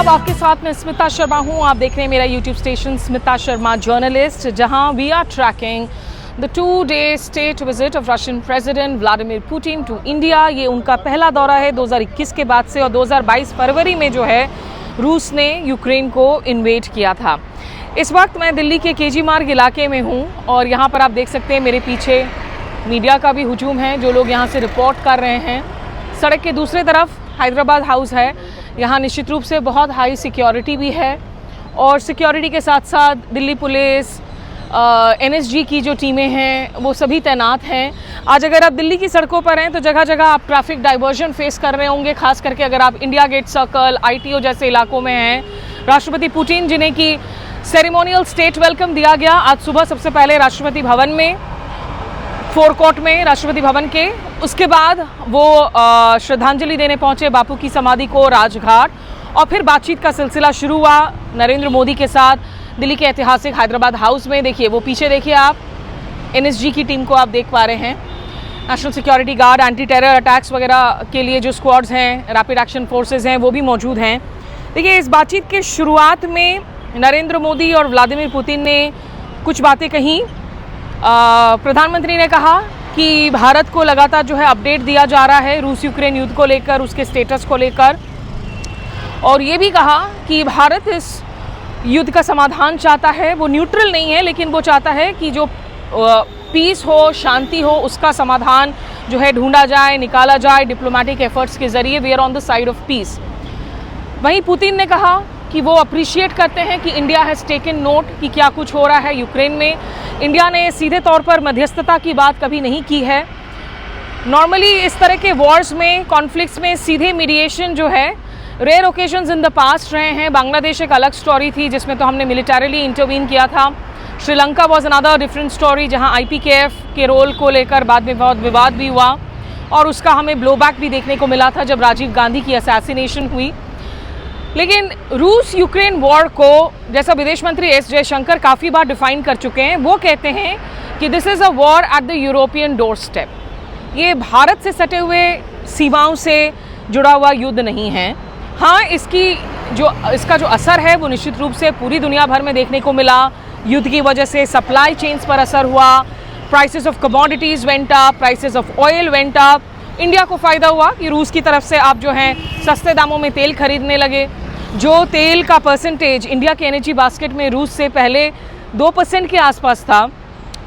आदाब, आपके साथ मैं स्मिता शर्मा हूं। आप देख रहे हैं मेरा YouTube station Smita Sharma journalist, जहां we are tracking the 2-day state visit of Russian president Vladimir Putin to India. ये उनका पहला दौरा है 2021 के बाद से, और 2022 फरवरी में जो है रूस ने यूक्रेन को इन्वेड किया था। इस वक्त मैं दिल्ली के केजी मार्ग इलाके में हूँ और यहाँ पर आप देख सकते हैं मेरे पीछे मीडिया का भी हुजूम है, जो लोग यहाँ से रिपोर्ट कर रहे हैं। सड़क के दूसरे तरफ हैदराबाद हाउस है, यहाँ निश्चित रूप से बहुत हाई सिक्योरिटी भी है, और सिक्योरिटी के साथ साथ दिल्ली पुलिस, एनएसजी की जो टीमें हैं वो सभी तैनात हैं। आज अगर आप दिल्ली की सड़कों पर हैं तो जगह जगह आप ट्रैफिक डाइवर्जन फेस कर रहे होंगे, खास करके अगर आप इंडिया गेट सर्कल, आईटीओ जैसे इलाकों में हैं। राष्ट्रपति पुतिन, जिन्हें कि सेरेमोनियल स्टेट वेलकम दिया गया आज सुबह सबसे पहले राष्ट्रपति भवन में, फोरकोर्ट में राष्ट्रपति भवन के, उसके बाद वो श्रद्धांजलि देने पहुंचे बापू की समाधि को राजघाट, और फिर बातचीत का सिलसिला शुरू हुआ नरेंद्र मोदी के साथ दिल्ली के ऐतिहासिक हैदराबाद हाउस में। देखिए वो पीछे देखिए आप, एनएसजी की टीम को आप देख पा रहे हैं, national security guard, anti terror attacks वगैरह के लिए जो स्क्वाड्स हैं, रैपिड एक्शन फोर्सेज हैं, वो भी मौजूद हैं। देखिए इस बातचीत के शुरुआत में नरेंद्र मोदी और व्लादिमीर पुतिन ने कुछ बातें कहीं। प्रधानमंत्री ने कहा कि भारत को लगातार जो है अपडेट दिया जा रहा है रूस यूक्रेन युद्ध को लेकर, उसके स्टेटस को लेकर, और ये भी कहा कि भारत इस युद्ध का समाधान चाहता है। वो न्यूट्रल नहीं है, लेकिन वो चाहता है कि जो पीस हो, शांति हो, उसका समाधान जो है ढूंढा जाए, निकाला जाए डिप्लोमेटिक एफर्ट्स के जरिए। We are on the side of peace. वहीं पुतिन ने कहा कि वो अप्रिशिएट करते हैं कि इंडिया हैज़ टेकन नोट कि क्या कुछ हो रहा है यूक्रेन में। इंडिया ने सीधे तौर पर मध्यस्थता की बात कभी नहीं की है। नॉर्मली इस तरह के वॉर्स में, कॉन्फ्लिक्ट्स में सीधे मीडिएशन जो है rare occasions in the past रहे हैं। बांग्लादेश एक अलग स्टोरी थी जिसमें तो हमने मिलिटरीली इंटरवीन किया था। Sri Lanka was another different story, जहां आईपीकेएफ के रोल को लेकर बाद में बहुत विवाद भी हुआ, और उसका हमें ब्लोबैक भी देखने को मिला था जब राजीव गांधी की असैसिनेशन हुई। लेकिन रूस यूक्रेन वॉर को, जैसा विदेश मंत्री एस जयशंकर काफ़ी बार डिफाइन कर चुके हैं, वो कहते हैं कि this is a war at the European door step. ये भारत से सटे हुए सीमाओं से जुड़ा हुआ युद्ध नहीं है। हाँ, इसका जो असर है वो निश्चित रूप से पूरी दुनिया भर में देखने को मिला। युद्ध की वजह से सप्लाई चेन्स पर असर हुआ, prices of commodities went up, prices of oil went up. India को फ़ायदा हुआ कि रूस की तरफ से आप जो हैं सस्ते दामों में तेल खरीदने लगे। जो तेल का परसेंटेज इंडिया के एनर्जी बास्केट में रूस से पहले 2% के आसपास था,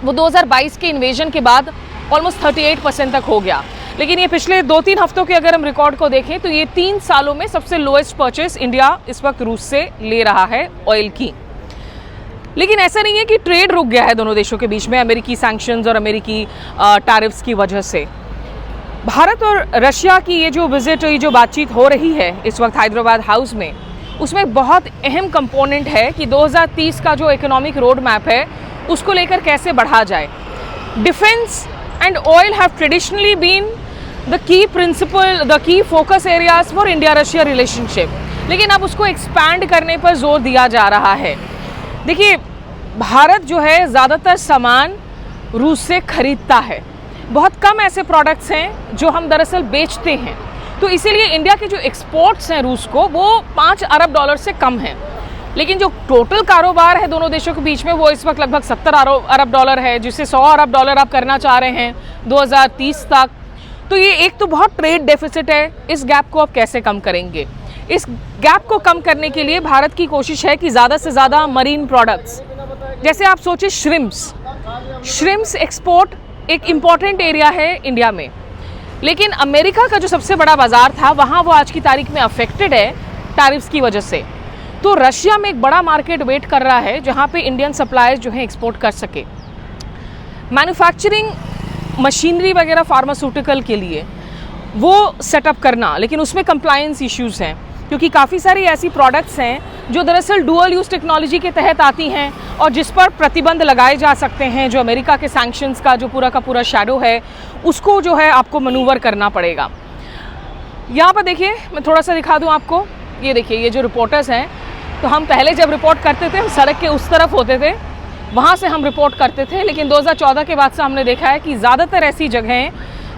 वो 2022 के इन्वेजन के बाद ऑलमोस्ट 38% तक हो गया। लेकिन ये पिछले 2-3 हफ्तों के अगर हम रिकॉर्ड को देखें तो ये 3 सालों में सबसे लोएस्ट परचेस इंडिया इस वक्त रूस से ले रहा है ऑयल की। लेकिन ऐसा नहीं है कि ट्रेड रुक गया है दोनों देशों के बीच में अमेरिकी सैंक्शंस और अमेरिकी टैरिफ्स की वजह से। भारत और रशिया की ये जो विजिट, ये जो बातचीत हो रही है इस वक्त हैदराबाद हाउस में, उसमें बहुत अहम कंपोनेंट है कि 2030 का जो इकोनॉमिक रोड मैप है उसको लेकर कैसे बढ़ा जाए। Defence and oil have traditionally been the key principal, the key focus areas for India Russia relationship, लेकिन अब उसको एक्सपैंड करने पर जोर दिया जा रहा है। देखिए भारत जो है ज़्यादातर सामान रूस से खरीदता है, बहुत कम ऐसे प्रोडक्ट्स हैं जो हम दरअसल बेचते हैं, तो इसीलिए इंडिया के जो एक्सपोर्ट्स हैं रूस को वो $5 अरब से कम हैं। लेकिन जो टोटल कारोबार है दोनों देशों के बीच में वो इस वक्त लगभग $70 अरब है, जिससे $100 अरब आप करना चाह रहे हैं 2030 तक। तो ये एक तो बहुत ट्रेड डेफिसिट है, इस गैप को आप कैसे कम करेंगे? इस गैप को कम करने के लिए भारत की कोशिश है कि ज़्यादा से ज़्यादा मरीन प्रोडक्ट्स, जैसे आप सोचिए श्रिम्स एक्सपोर्ट एक इम्पॉर्टेंट एरिया है इंडिया में, लेकिन अमेरिका का जो सबसे बड़ा बाजार था वहाँ वो आज की तारीख में अफेक्टेड है टैरिफ्स की वजह से। तो रशिया में एक बड़ा मार्केट वेट कर रहा है जहाँ पे इंडियन सप्लायर्स जो है एक्सपोर्ट कर सके। मैन्युफैक्चरिंग मशीनरी वगैरह फार्मास्यूटिकल के लिए वो सेटअप करना, लेकिन उसमें कंप्लायंस इश्यूज़ हैं, क्योंकि काफ़ी सारी ऐसी प्रोडक्ट्स हैं जो दरअसल डुअल यूज़ टेक्नोलॉजी के तहत आती हैं और जिस पर प्रतिबंध लगाए जा सकते हैं। जो अमेरिका के सैंक्शंस का जो पूरा का पूरा शैडो है उसको जो है आपको मनूवर करना पड़ेगा। यहाँ पर देखिए, मैं थोड़ा सा दिखा दूँ आपको। ये देखिए, ये जो रिपोर्टर्स हैं, तो हम पहले जब रिपोर्ट करते थे सड़क के उस तरफ होते थे, वहाँ से हम रिपोर्ट करते थे, लेकिन 2014 के बाद से हमने देखा है कि ज़्यादातर ऐसी जगहें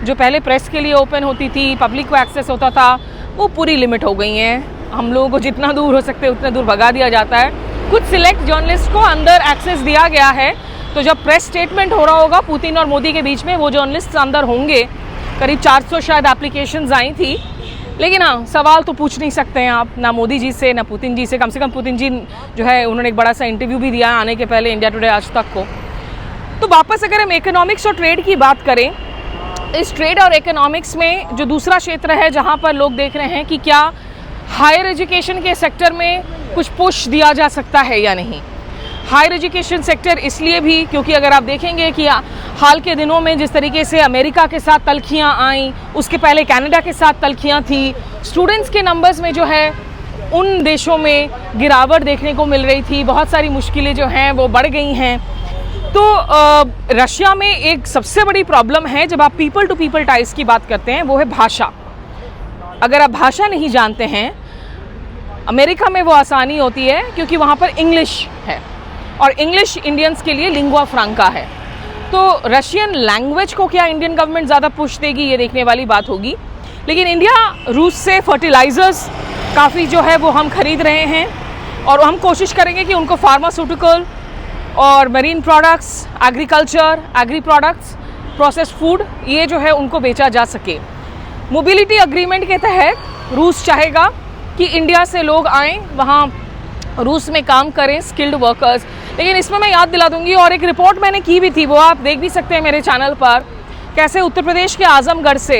जो पहले प्रेस के लिए ओपन होती थी, पब्लिक को एक्सेस होता था, वो पूरी लिमिट हो गई हैं। हम लोगों को जितना दूर हो सकते उतना दूर भगा दिया जाता है। कुछ सिलेक्ट जर्नलिस्ट को अंदर एक्सेस दिया गया है, तो जब प्रेस स्टेटमेंट हो रहा होगा पुतिन और मोदी के बीच में, वो जर्नलिस्ट अंदर होंगे। करीब 400 शायद एप्लीकेशंस आई थी, लेकिन हाँ, सवाल तो पूछ नहीं सकते हैं आप, ना मोदी जी से ना पुतिन जी से। कम से कम पुतिन जी जो है उन्होंने एक बड़ा सा इंटरव्यू भी दिया आने के पहले इंडिया टुडे आज तक को। तो वापस अगर हम इकोनॉमिक्स और ट्रेड की बात करें, इस ट्रेड और इकोनॉमिक्स में जो दूसरा क्षेत्र है जहाँ पर लोग देख रहे हैं कि क्या हायर एजुकेशन के सेक्टर में कुछ पुश दिया जा सकता है या नहीं। हायर एजुकेशन सेक्टर इसलिए भी क्योंकि अगर आप देखेंगे कि हाल के दिनों में जिस तरीके से अमेरिका के साथ तल्खियाँ आईं, उसके पहले कनाडा के साथ तल्खियाँ थी, स्टूडेंट्स के नंबर्स में जो है उन देशों में गिरावट देखने को मिल रही थी, बहुत सारी मुश्किलें जो हैं वो बढ़ गई हैं। तो रशिया में एक सबसे बड़ी प्रॉब्लम है जब आप पीपल टू पीपल टाइज की बात करते हैं, वो है भाषा। अगर आप भाषा नहीं जानते हैं, अमेरिका में वो आसानी होती है क्योंकि वहाँ पर इंग्लिश है और इंग्लिश इंडियंस के लिए लिंगुआ फ्रांका है। तो रशियन लैंग्वेज को क्या इंडियन गवर्नमेंट ज़्यादा पुश देगी, ये देखने वाली बात होगी। लेकिन इंडिया रूस से फर्टिलाइज़र्स काफ़ी जो है वो हम खरीद रहे हैं और हम कोशिश करेंगे कि उनको फार्मास्यूटिकल और marine products, agriculture, agri products, processed food, ये जो है उनको बेचा जा सके। मोबिलिटी अग्रीमेंट के तहत रूस चाहेगा कि इंडिया से लोग आएँ, वहाँ रूस में काम करें, स्किल्ड वर्कर्स। लेकिन इसमें मैं याद दिला दूंगी, और एक रिपोर्ट मैंने की भी थी, वो आप देख भी सकते हैं मेरे चैनल पर, कैसे उत्तर प्रदेश के आजमगढ़ से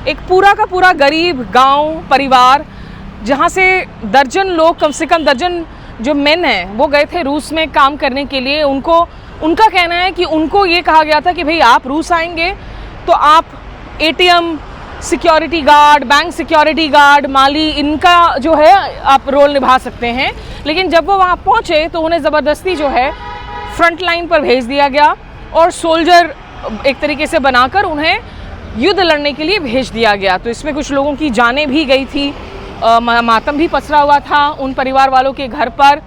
एक पूरा का पूरा गरीब गांव परिवार, जहां से दर्जन लोग, कम से कम दर्जन जो मेन हैं, वो गए थे रूस में काम करने के लिए। उनका कहना है कि उनको ये कहा गया था कि भाई आप रूस आएंगे तो आप ATM security guard, bank security guard, माली, इनका जो है आप रोल निभा सकते हैं। लेकिन जब वो वहाँ पहुँचे तो उन्हें ज़बरदस्ती जो है फ्रंट लाइन पर भेज दिया गया और सोल्जर एक तरीके से बनाकर उन्हें युद्ध लड़ने के लिए भेज दिया गया। तो इसमें कुछ लोगों की जानें भी गई थी, मातम भी पसरा हुआ था उन परिवार वालों के घर पर।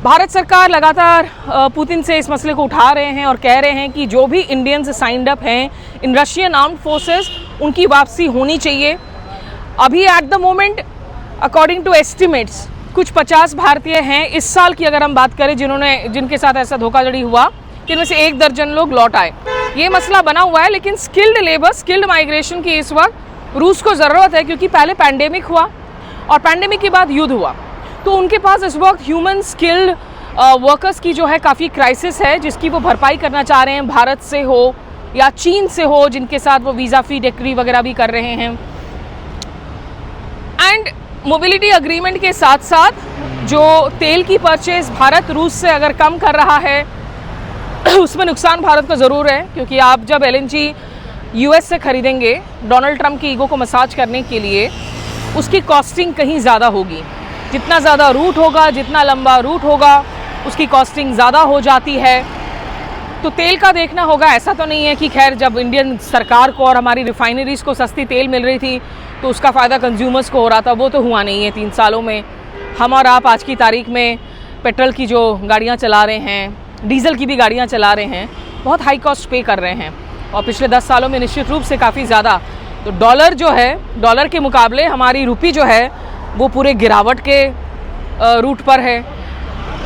भारत सरकार लगातार पुतिन से इस मसले को उठा रहे हैं और कह रहे हैं कि जो भी इंडियंस साइंड अप हैं इन रशियन आर्म्ड फोर्सेस, उनकी वापसी होनी चाहिए। अभी at the moment according to estimates कुछ 50 भारतीय हैं इस साल की अगर हम बात करें जिनके साथ ऐसा धोखाधड़ी हुआ, जिनमें से 1 दर्जन लोग लौट आए। ये मसला बना हुआ है, लेकिन स्किल्ड लेबर, स्किल्ड माइग्रेशन की इस वक्त रूस को ज़रूरत है, क्योंकि पहले पैंडेमिक हुआ और पैंडेमिक के बाद युद्ध हुआ। तो उनके पास इस वक्त ह्यूमन स्किल्ड वर्कर्स की जो है काफ़ी क्राइसिस है, जिसकी वो भरपाई करना चाह रहे हैं, भारत से हो या चीन से हो, जिनके साथ वो वीज़ा फ्री डिक्री वगैरह भी कर रहे हैं। एंड मोबिलिटी अग्रीमेंट के साथ साथ जो तेल की परचेज भारत रूस से अगर कम कर रहा है उसमें नुकसान भारत को ज़रूर है, क्योंकि आप जब LNG US से खरीदेंगे डोनाल्ड ट्रंप की ईगो को मसाज करने के लिए, उसकी कॉस्टिंग कहीं ज़्यादा होगी। जितना ज़्यादा रूट होगा, जितना लंबा रूट होगा, उसकी कॉस्टिंग ज़्यादा हो जाती है। तो तेल का देखना होगा। ऐसा तो नहीं है कि खैर जब इंडियन सरकार को और हमारी रिफाइनरीज़ को सस्ती तेल मिल रही थी तो उसका फ़ायदा कंज्यूमर्स को हो रहा था, वो तो हुआ नहीं है। 3 सालों में हम और आप आज की तारीख में पेट्रोल की जो गाड़ियाँ चला रहे हैं, डीजल की भी गाड़ियाँ चला रहे हैं, बहुत हाई कॉस्ट पे कर रहे हैं, और पिछले 10 सालों में निश्चित रूप से काफ़ी ज़्यादा। तो डॉलर जो है, डॉलर के मुकाबले हमारी रुपी जो है वो पूरे गिरावट के रूट पर है।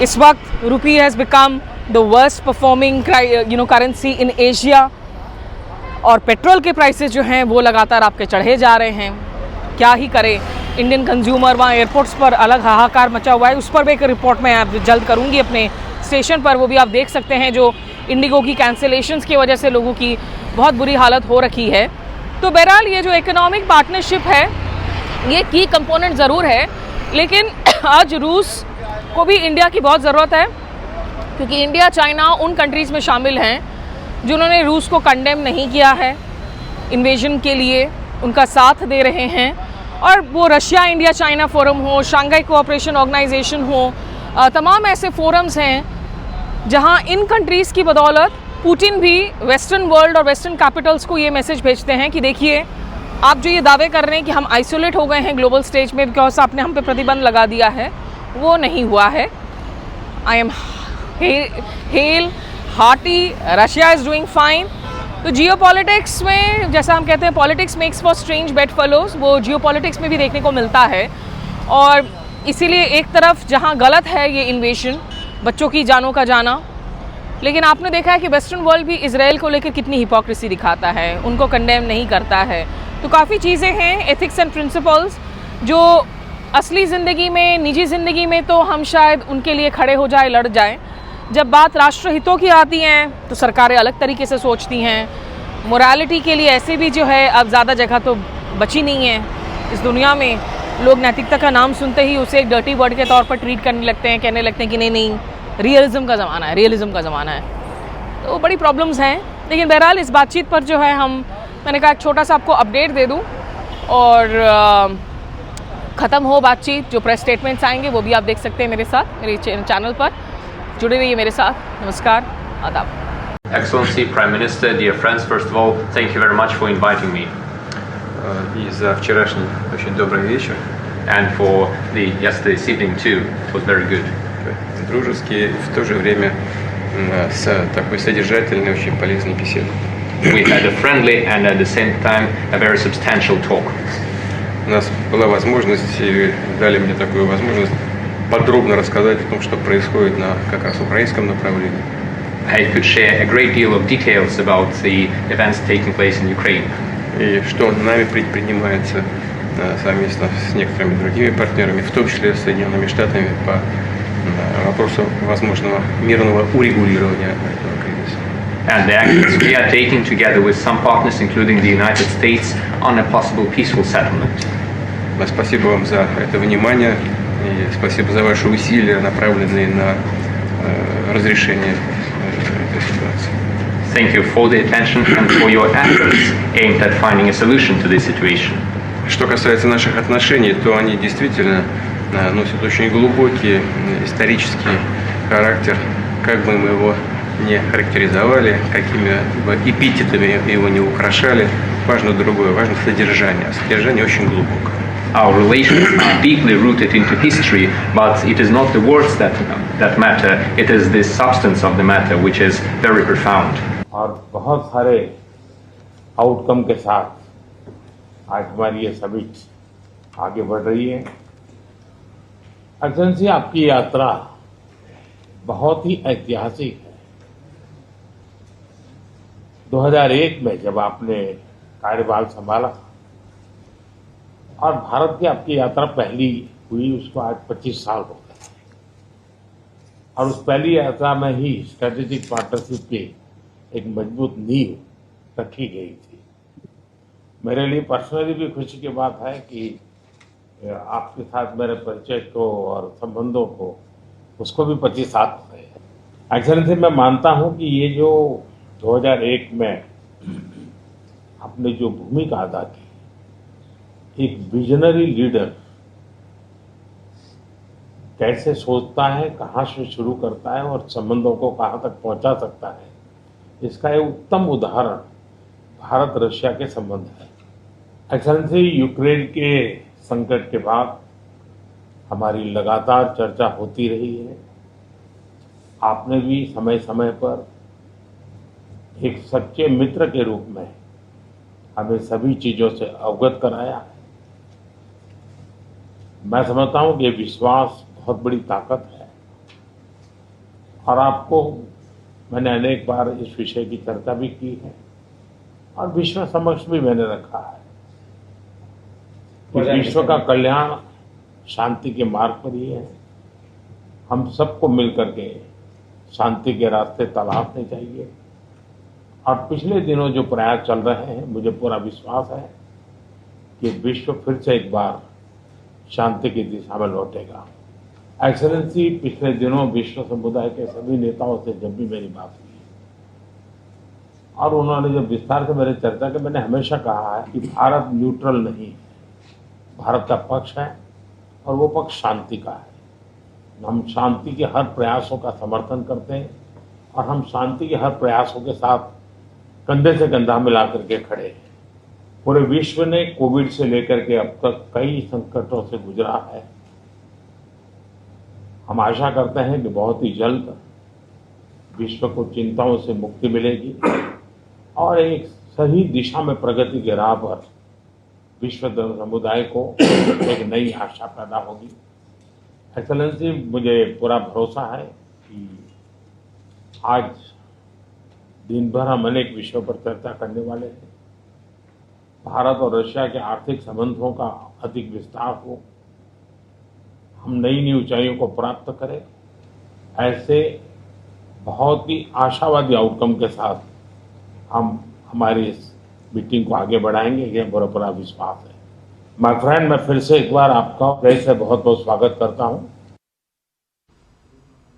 इस वक्त रुपी has become the worst performing currency in Asia, और पेट्रोल के प्राइसेस जो हैं वो लगातार आपके चढ़े जा रहे हैं। क्या ही करे इंडियन कंज्यूमर। वहाँ एयरपोर्ट्स पर अलग हाहाकार मचा हुआ है, उस पर भी एक रिपोर्ट मैं आप जल्द करूँगी अपने स्टेशन पर, वो भी आप देख सकते हैं, जो इंडिगो की कैंसिलेशंस की वजह से लोगों की बहुत बुरी हालत हो रखी है। तो बहरहाल ये जो इकोनॉमिक पार्टनरशिप है ये की कंपोनेंट ज़रूर है, लेकिन आज रूस को भी इंडिया की बहुत ज़रूरत है, क्योंकि इंडिया, चाइना उन कंट्रीज़ में शामिल हैं जिन्होंने रूस को कंडेम नहीं किया है इन्वेजन के लिए, उनका साथ दे रहे हैं। और वो रशिया इंडिया चाइना फोरम हो, शंघाई कोऑपरेशन ऑर्गेनाइजेशन हो, तमाम ऐसे फोरम्स हैं जहां इन कंट्रीज़ की बदौलत पुतिन भी वेस्टर्न वर्ल्ड और वेस्टर्न कैपिटल्स को ये मैसेज भेजते हैं कि देखिए आप जो ये दावे कर रहे हैं कि हम आइसोलेट हो गए हैं ग्लोबल स्टेज में बिकॉज आपने हम पे प्रतिबंध लगा दिया है, वो नहीं हुआ है। I am hello hearty, Russia is doing fine. तो जियोपॉलिटिक्स में, जैसा हम कहते हैं politics makes for strange bed fellows, वो जियोपॉलिटिक्स में भी देखने को मिलता है। और इसीलिए एक तरफ जहां गलत है ये इन्वेशन, बच्चों की जानों का जाना, लेकिन आपने देखा है कि वेस्टर्न वर्ल्ड भी इजराइल को लेकर कितनी हिपोक्रेसी दिखाता है, उनको कंडेम नहीं करता है। तो काफ़ी चीज़ें हैं, एथिक्स एंड प्रिंसिपल्स, जो असली ज़िंदगी में, निजी ज़िंदगी में तो हम शायद उनके लिए खड़े हो जाए, लड़ जाएं। जब बात राष्ट्रहितों की आती हैं तो सरकारें अलग तरीके से सोचती हैं। मोरालिटी के लिए ऐसे भी जो है अब ज़्यादा जगह तो बची नहीं है इस दुनिया में। लोग नैतिकता का नाम सुनते ही उसे एक डर्टी वर्ड के तौर पर ट्रीट करने लगते हैं, कहने लगते हैं कि नहीं नहीं, रियलिज्म का ज़माना है, रियलिज्म का ज़माना है। तो बड़ी प्रॉब्लम्स हैं, लेकिन बहरहाल इस बातचीत पर जो है मैंने कहा एक छोटा सा आपको अपडेट दे दूं और ख़त्म हो बातचीत। जो प्रेस स्टेटमेंट्स आएंगे वो भी आप देख सकते हैं मेरे साथ, मेरे चैनल पर जुड़े रहिए मेरे साथ। नमस्कार, आदाब। Excellency, Prime Minister, dear friends, first of all, thank you very much for inviting me. И за вчерашний очень добрый вечер. And for the yesterday's evening too, it was very good. Дружеский, в то же время с такой содержательной, очень полезной беседой. We had a friendly and at the same time a very substantial talk. У нас была возможность, и дали мне такую возможность подробно рассказать о том, что происходит на как раз украинском направлении. I could share a great deal of details about the events taking place in Ukraine. И что нами предпринимается совместно с некоторыми другими партнерами, в том числе с Соединенными Штатами, по вопросу возможного мирного урегулирования этого кризиса. And the actions we are taking together with some partners, including the United States, on a possible peaceful settlement. Спасибо вам за это внимание и спасибо за ваши усилия, направленные на разрешение этой ситуации. Thank you for the attention and for your efforts aimed at finding a solution to this situation. Что касается наших отношений, то они действительно носят очень глубокий исторический характер. Как бы мы его не характеризовали, какими бы эпитетами его не украшали, важно другое, важно содержание. Содержание очень глубокое. Our relations are deeply rooted into history, but it is not the words that matter, it is the substance of the matter which is very profound. और बहुत सारे outcome के साथ आज हमारी ये summit आगे बढ़ रही है। एक्सेलेंसी, आपकी यात्रा बहुत ही ऐतिहासिक है। 2001 में जब आपने कार्यभार संभाला और भारत की आपकी यात्रा पहली हुई, उसको आज 25 साल हो गए और उस पहली यात्रा में ही स्ट्रेटेजिक पार्टनरशिप की एक मजबूत नींव रखी गई थी। मेरे लिए पर्सनली भी खुशी की बात है कि आपके साथ मेरे परिचय को और संबंधों को उसको भी 25 साल हो गए। एक्सेलेंसी, मैं मानता हूं कि ये जो 2001 में आपने जो भूमिका अदा की, एक विजनरी लीडर कैसे सोचता है, कहाँ से शुरू करता है और संबंधों को कहाँ तक पहुंचा सकता है, इसका एक उत्तम उदाहरण भारत रशिया के संबंध है। एक्सेलेंसी, यूक्रेन के संकट के बाद हमारी लगातार चर्चा होती रही है। आपने भी समय समय पर एक सच्चे मित्र के रूप में हमें सभी चीजों से अवगत कराया है। मैं समझता हूं कि ये विश्वास बहुत बड़ी ताकत है और आपको मैंने अनेक बार इस विषय की चर्चा भी की है और विश्व समक्ष भी मैंने रखा है कि विश्व का कल्याण शांति के मार्ग पर ही है। हम सबको मिलकर के शांति के रास्ते तलाशने चाहिए और पिछले दिनों जो प्रयास चल रहे हैं, मुझे पूरा विश्वास है कि विश्व फिर से एक बार शांति की दिशा में लौटेगा। एक्सेलेंसी, पिछले दिनों विश्व समुदाय के सभी नेताओं से जब भी मेरी बात हुई और उन्होंने जब विस्तार से मेरे चर्चा की, मैंने हमेशा कहा है कि भारत न्यूट्रल नहीं है, भारत का पक्ष है और वो पक्ष शांति का है। हम शांति के हर प्रयासों का समर्थन करते हैं और हम शांति के हर प्रयासों के साथ कंधे से कंधा मिला करके खड़े हैं। पूरे विश्व ने कोविड से लेकर के अब तक कई संकटों से गुजरा है। हम आशा करते हैं कि बहुत ही जल्द विश्व को चिंताओं से मुक्ति मिलेगी और एक सही दिशा में प्रगति के राह पर विश्व समुदाय को एक नई आशा पैदा होगी। एक्सेलेंसी, मुझे पूरा भरोसा है कि आज दिन भर हम अनेक विषयों पर चर्चा करने वाले हैं। भारत और रशिया के आर्थिक संबंधों का अधिक विस्तार हो, हम नई नई ऊंचाइयों को प्राप्त करें, ऐसे बहुत ही आशावादी आउटकम के साथ हम हमारी इस मीटिंग को आगे बढ़ाएंगे, ये मेरा पूरा विश्वास है। माय फ्रेंड, मैं फिर से एक बार आपका फिर से बहुत बहुत स्वागत करता हूँ